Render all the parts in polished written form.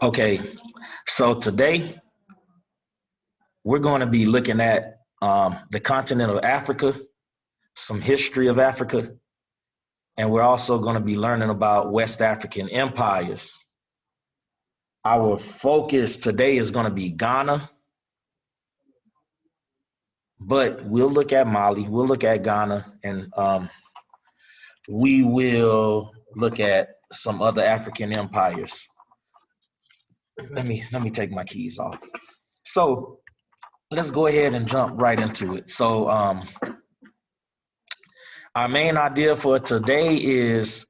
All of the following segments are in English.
Okay, so today we're going to be looking at the continent of Africa, some history of Africa, and we're also going to be learning about West African empires. Our focus today is going to be Ghana, but we'll look at Mali, we'll look at Ghana, and we will look at some other African empires. Let me take my keys off. So let's go ahead and jump right into it. So our main idea for today is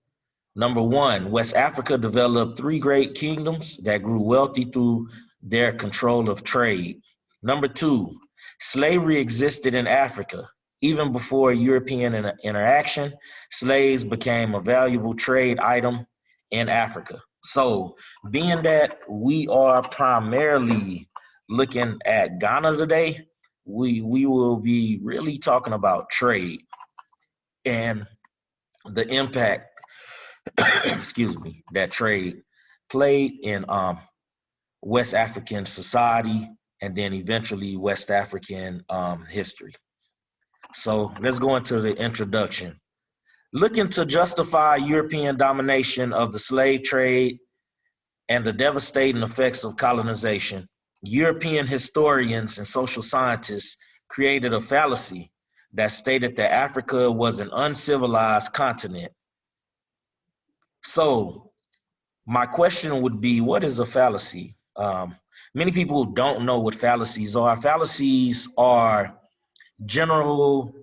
number one, West Africa developed three great kingdoms that grew wealthy through their control of trade. Number two, slavery existed in Africa. Even before European interaction, slaves became a valuable trade item in Africa. So, being that we are primarily looking at Ghana today, we will be really talking about trade and the impact, excuse me, that trade played in West African society and then eventually West African history. So let's go into the introduction. Looking to justify European domination of the slave trade and the devastating effects of colonization, European historians and social scientists created a fallacy that stated that Africa was an uncivilized continent. So my question would be, what is a fallacy? Many people don't know what fallacies are. Fallacies are general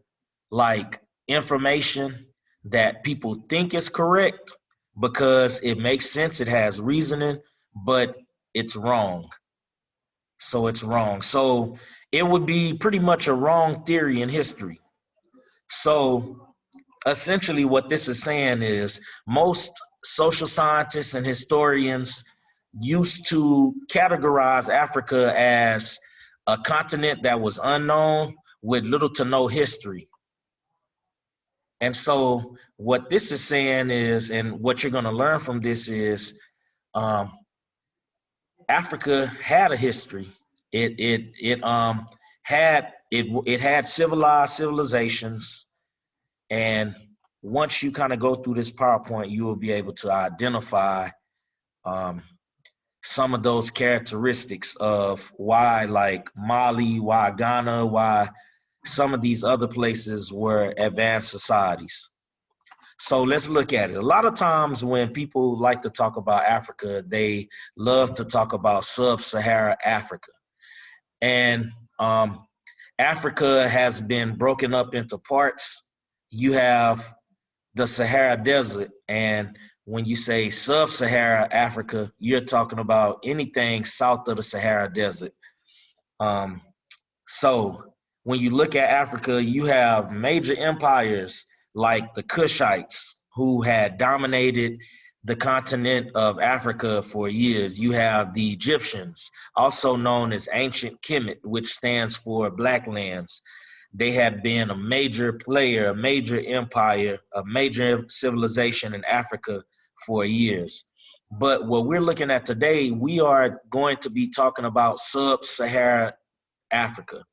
information that people think is correct because it makes sense, it has reasoning, but it's wrong. So it's wrong. So it would be pretty much a wrong theory in history. So essentially what this is saying is most social scientists and historians used to categorize Africa as a continent that was unknown with little to no history. And so what this is saying is, and what you're going to learn from this is, Africa had a history. It had civilized civilizations, and once you kind of go through this PowerPoint, you will be able to identify some of those characteristics of why, like Mali, why Ghana, why some of these other places were advanced societies. So let's look at it. A lot of times when people like to talk about Africa, they love to talk about Sub-Saharan Africa. And Africa has been broken up into parts. You have the Sahara Desert, and when you say Sub-Saharan Africa, you're talking about anything south of the Sahara Desert. So when you look at Africa, you have major empires like the Kushites, who had dominated the continent of Africa for years. You have the Egyptians, also known as Ancient Kemet, which stands for Black Lands. They had been a major player, a major empire, a major civilization in Africa for years. But what we're looking at today, we are going to be talking about Sub-Saharan Africa.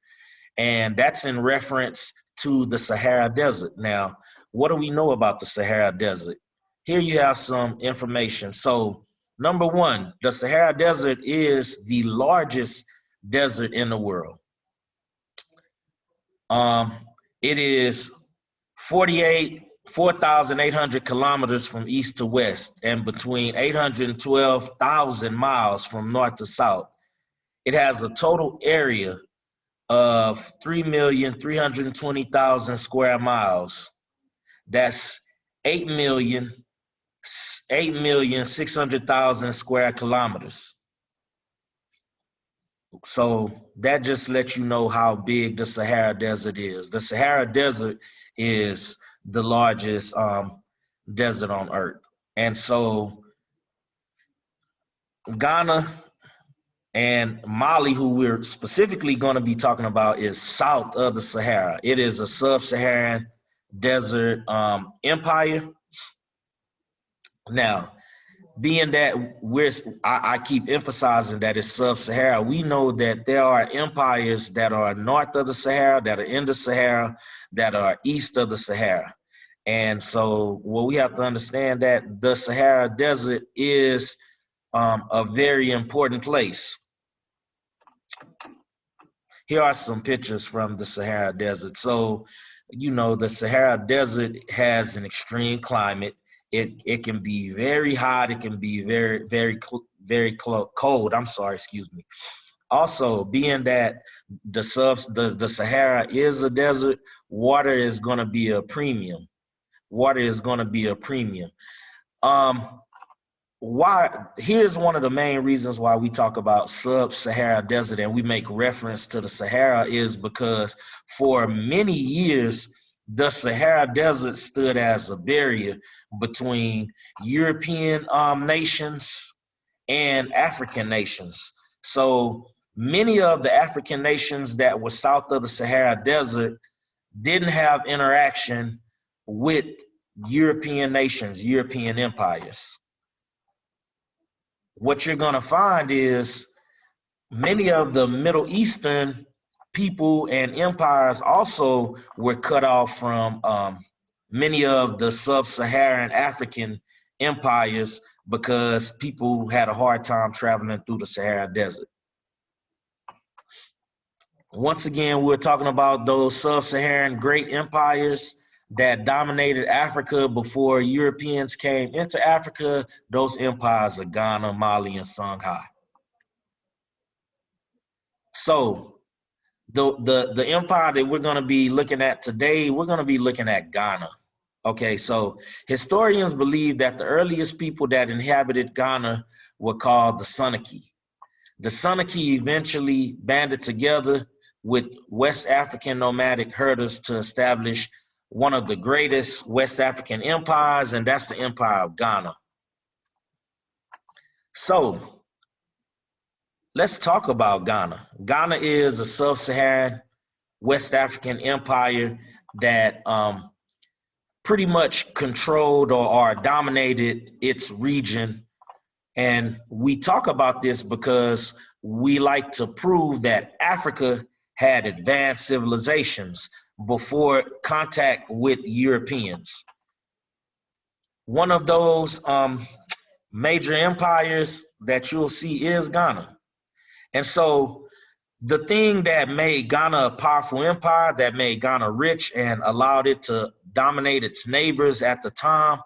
And that's in reference to the Sahara Desert. Now, what do we know about the Sahara Desert? Here you have some information. So, number one, the Sahara Desert is the largest desert in the world. It is 4,800 kilometers from east to west and between 812,000 miles from north to south. It has a total area of 3,320,000 square miles. That's 8,600,000 square kilometers. So that just lets you know how big the Sahara Desert is. The Sahara Desert is the largest desert on Earth. And so Ghana And Mali, who we're specifically going to be talking about, is south of the Sahara. It is a Sub-Saharan Desert empire. Now, being that I keep emphasizing that it's sub-Sahara, we know that there are empires that are north of the Sahara, that are in the Sahara, that are east of the Sahara. And so what we have to understand that the Sahara Desert is a very important place. Here are some pictures from the Sahara Desert. So, you know, the Sahara Desert has an extreme climate. It can be very hot. It can be very cold. I'm sorry, excuse me. Also, being that the Sahara is a desert, water is going to be a premium. Water is going to be a premium. Um, why Here's one of the main reasons why we talk about sub-Sahara Desert and we make reference to the Sahara is because for many years the Sahara Desert stood as a barrier between European nations and African nations. So many of the African nations that were south of the Sahara Desert didn't have interaction with European nations, European empires. What you're going to find is many of the Middle Eastern people and empires also were cut off from many of the sub-Saharan African empires because people had a hard time traveling through the Sahara Desert. Once again, we're talking about those sub-Saharan great empires that dominated Africa before Europeans came into Africa. Those empires are Ghana, Mali, and Songhai. So the empire that we're going to be looking at today, we're going to be looking at Ghana. Okay, so historians believe that the earliest people that inhabited Ghana were called the Soninke. The Soninke eventually banded together with West African nomadic herders to establish one of the greatest West African empires, and that's the Empire of Ghana. So let's talk about Ghana. Ghana is a sub-Saharan West African empire that pretty much controlled or dominated its region. And we talk about this because we like to prove that Africa had advanced civilizations before contact with Europeans. One of those major empires that you'll see is Ghana. And so the thing that made Ghana a powerful empire, that made Ghana rich and allowed it to dominate its neighbors at the time,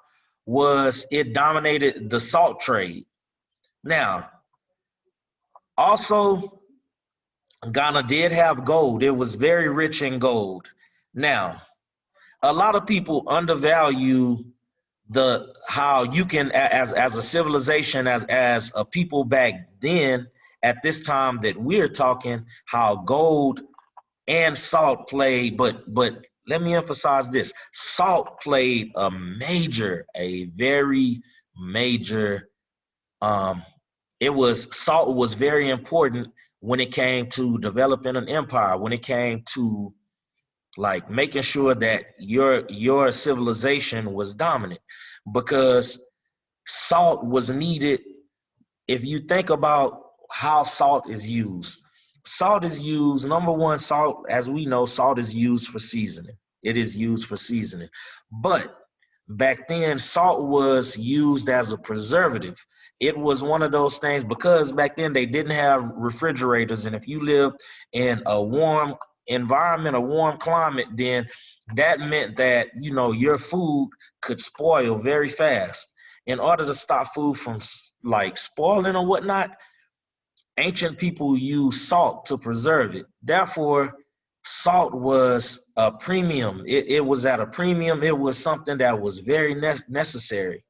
was it dominated the salt trade. Now, also, Ghana did have gold. It was very rich in gold. Now, a lot of people undervalue how you can, as a civilization, as a people back then, at this time that we're talking, how gold and salt played, but let me emphasize this: salt played a very major. Salt was very important when it came to developing an empire, when it came to like making sure that your civilization was dominant, because salt was needed. If you think about how salt is used, number one, salt, as we know, salt is used for seasoning. It is used for seasoning. But back then, salt was used as a preservative. It was one of those things because back then they didn't have refrigerators. And if you lived in a warm environment, a warm climate, then that meant that, you know, your food could spoil very fast. In order to stop food from like spoiling or whatnot, ancient people used salt to preserve it. Therefore, salt was a premium. It was at a premium. It was something that was very necessary.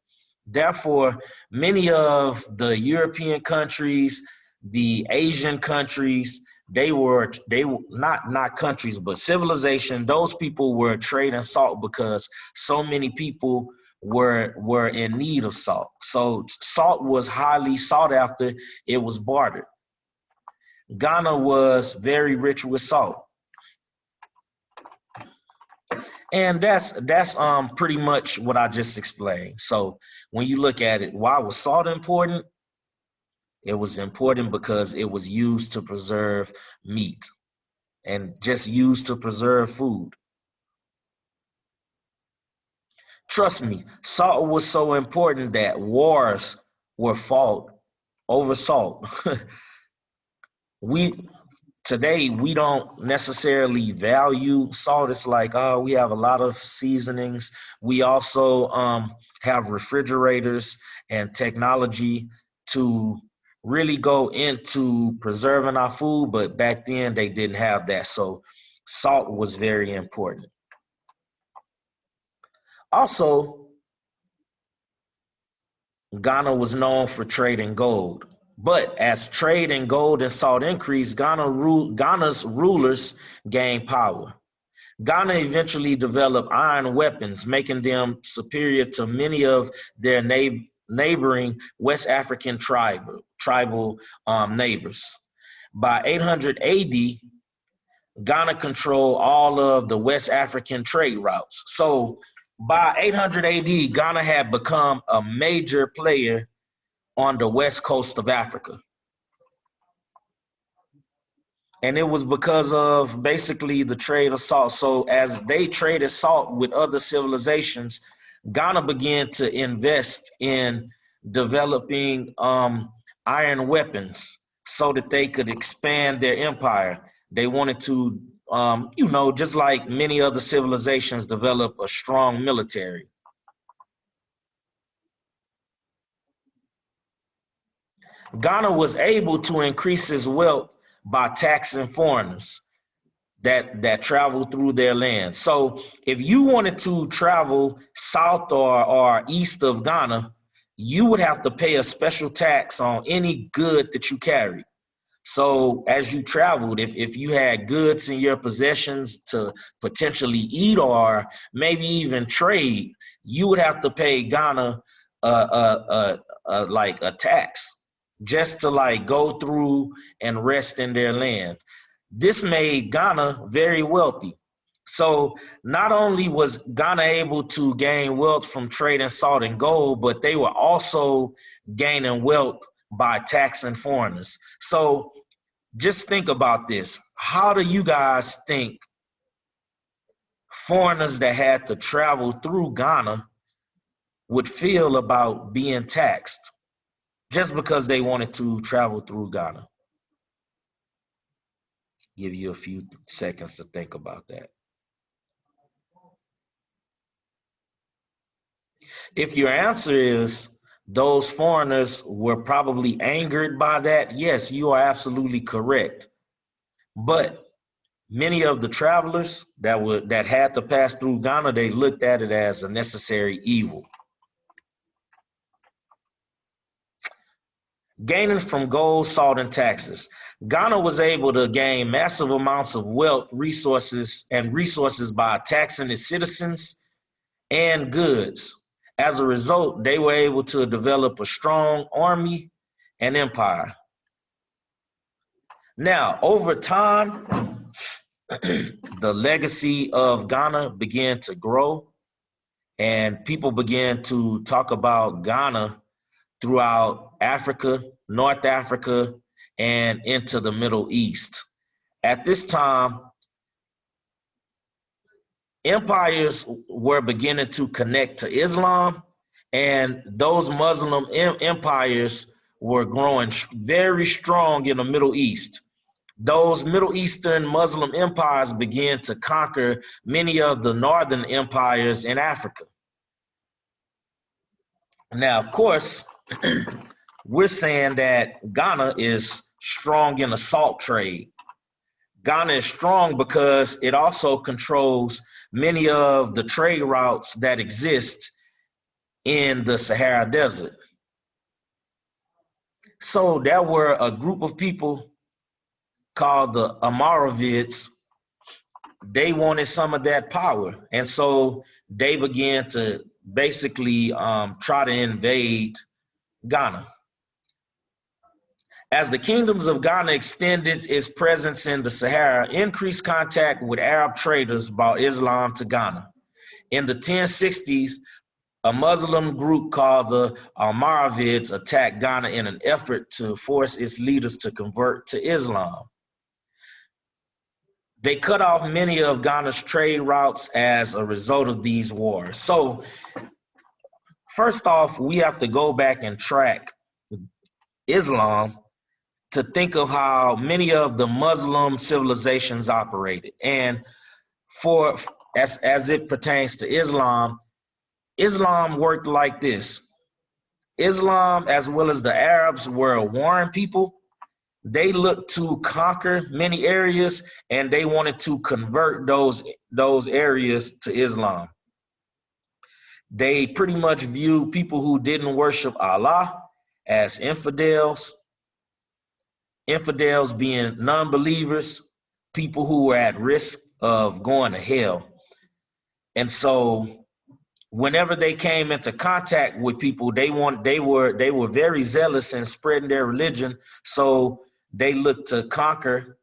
Therefore, many of the European countries, the Asian countries, they were not countries, but civilization. Those people were trading salt because so many people were in need of salt. So salt was highly sought after. It was bartered. Ghana was very rich with salt. And that's pretty much what I just explained. So when you look at it, why was salt important? It was important because it was used to preserve meat and just used to preserve food. Trust me, salt was so important that wars were fought over salt. we Today we don't necessarily value salt. It's like, oh, we have a lot of seasonings. We also have refrigerators and technology to really go into preserving our food, but back then they didn't have that. So salt was very important. Also, Ghana was known for trading gold. But as trade in gold and salt increased, Ghana's rulers gained power. Ghana eventually developed iron weapons, making them superior to many of their neighboring West African tribal neighbors. By 800 AD, Ghana controlled all of the West African trade routes. So by 800 AD, Ghana had become a major player on the west coast of Africa. And it was because of basically the trade of salt. So as they traded salt with other civilizations, Ghana began to invest in developing iron weapons so that they could expand their empire. They wanted to, just like many other civilizations, develop a strong military. Ghana was able to increase its wealth by taxing foreigners that travel through their land. So if you wanted to travel south or east of Ghana, you would have to pay a special tax on any good that you carried. So as you traveled, if you had goods in your possessions to potentially eat or maybe even trade, you would have to pay Ghana like a tax just to like go through and rest in their land. This made Ghana very wealthy. So not only was Ghana able to gain wealth from trading salt and gold, but they were also gaining wealth by taxing foreigners. So just think about this. How do you guys think foreigners that had to travel through Ghana would feel about being taxed just because they wanted to travel through Ghana? Give you a few seconds to think about that. If your answer is those foreigners were probably angered by that, yes, you are absolutely correct. But many of the travelers that had to pass through Ghana, they looked at it as a necessary evil. Gaining from gold, salt, and taxes. Ghana was able to gain massive amounts of wealth, resources by taxing its citizens and goods. As a result, they were able to develop a strong army and empire. Now, over time, the legacy of Ghana began to grow, and people began to talk about Ghana throughout Africa, North Africa, and into the Middle East. At this time, empires were beginning to connect to Islam, and those Muslim empires were growing very strong in the Middle East. Those Middle Eastern Muslim empires began to conquer many of the northern empires in Africa. Now, of course, we're saying that Ghana is strong in the salt trade. Ghana is strong because it also controls many of the trade routes that exist in the Sahara Desert. So there were a group of people called the Almoravids. They wanted some of that power. And so they began to basically try to invade Ghana. As the kingdoms of Ghana extended its presence in the Sahara, increased contact with Arab traders brought Islam to Ghana. In the 1060s, a Muslim group called the Almoravids attacked Ghana in an effort to force its leaders to convert to Islam. They cut off many of Ghana's trade routes as a result of these wars. So, first off, we have to go back and track Islam to think of how many of the Muslim civilizations operated. And for as it pertains to Islam, Islam worked like this. Islam, as well as the Arabs, were a warring people. They looked to conquer many areas, and they wanted to convert those areas to Islam. They pretty much viewed people who didn't worship Allah as infidels, infidels being non-believers, people who were at risk of going to hell. And so whenever they came into contact with people, they were very zealous in spreading their religion. So they looked to conquer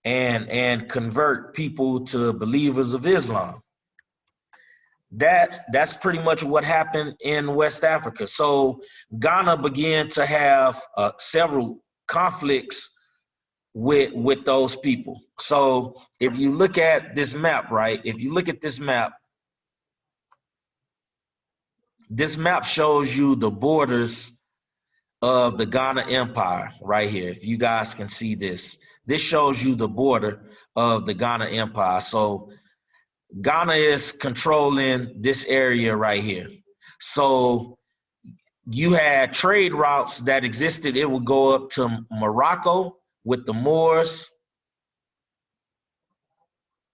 and convert people to believers of Islam. That's pretty much what happened in West Africa. So Ghana began to have several conflicts with those people. So if you look at this map, right? If you look at this map shows you the borders of the Ghana Empire right here. If you guys can see this shows you the border of the Ghana Empire. So Ghana is controlling this area right here. So you had trade routes that existed. It would go up to Morocco with the Moors,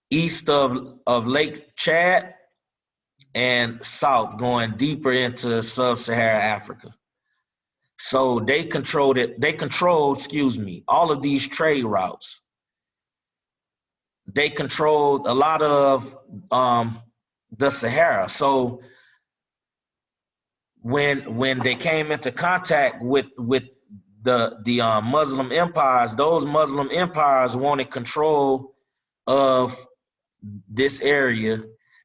east of Lake Chad, and south, going deeper into Sub-Saharan Africa. So they controlled all of these trade routes. They controlled a lot of the Sahara. So when they came into contact with the Muslim empires, those Muslim empires wanted control of this area,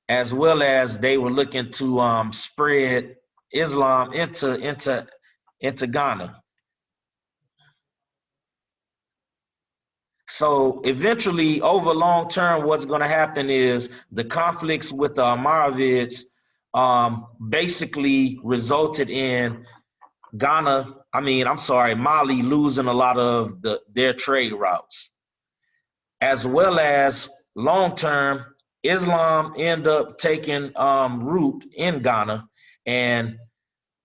as well as they were looking to spread Islam into Ghana. So eventually, over long term, what's going to happen is the conflicts with the Almoravids basically resulted in Mali losing a lot of their trade routes, as well as long term, Islam ended up taking root in Ghana, and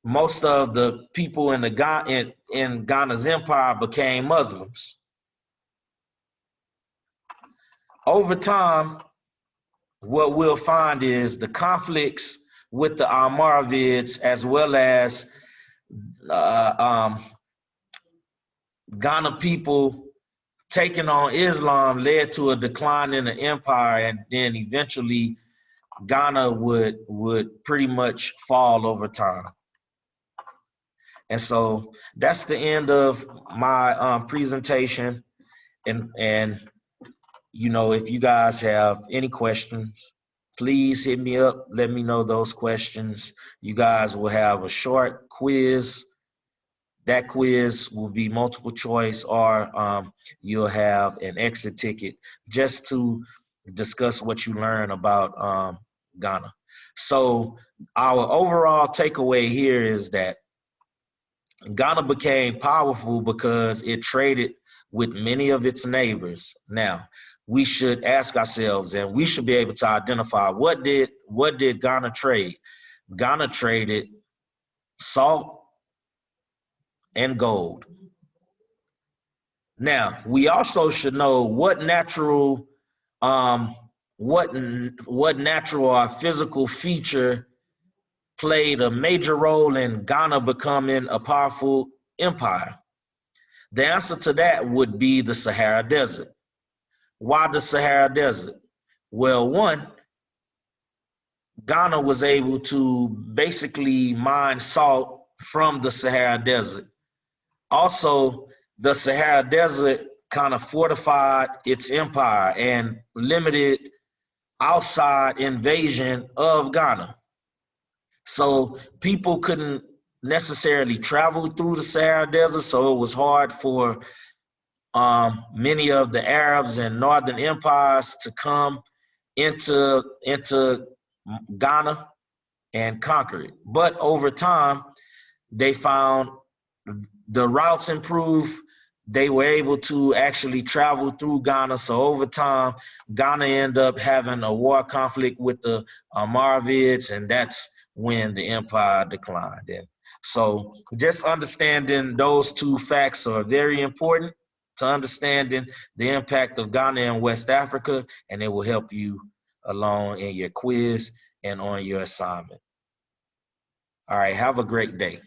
most of the people in Ghana's empire became Muslims. Over time, what we'll find is the conflicts with the Almoravids, as well as Ghana people taking on Islam, led to a decline in the empire, and then eventually Ghana would pretty much fall over time. And so that's the end of my presentation. And you know, if you guys have any questions, please hit me up. Let me know those questions. You guys will have a short quiz. That quiz will be multiple choice, or you'll have an exit ticket just to discuss what you learn about Ghana. So our overall takeaway here is that Ghana became powerful because it traded with many of its neighbors. Now, we should ask ourselves, and we should be able to identify, what did Ghana trade? Ghana traded salt and gold. Now, we also should know what natural or physical feature played a major role in Ghana becoming a powerful empire. The answer to that would be the Sahara Desert. Why the Sahara Desert? Well, one, Ghana was able to basically mine salt from the Sahara Desert. Also, the Sahara Desert kind of fortified its empire and limited outside invasion of Ghana. So people couldn't necessarily travel through the Sahara Desert, so it was hard for many of the Arabs and northern empires to come into Ghana and conquer it. But over time, they found the routes improved. They were able to actually travel through Ghana. So over time, Ghana ended up having a war conflict with the Almoravids, and that's when the empire declined. And so just understanding those two facts are very important to understanding the impact of Ghana and West Africa, and it will help you along in your quiz and on your assignment. All right, have a great day.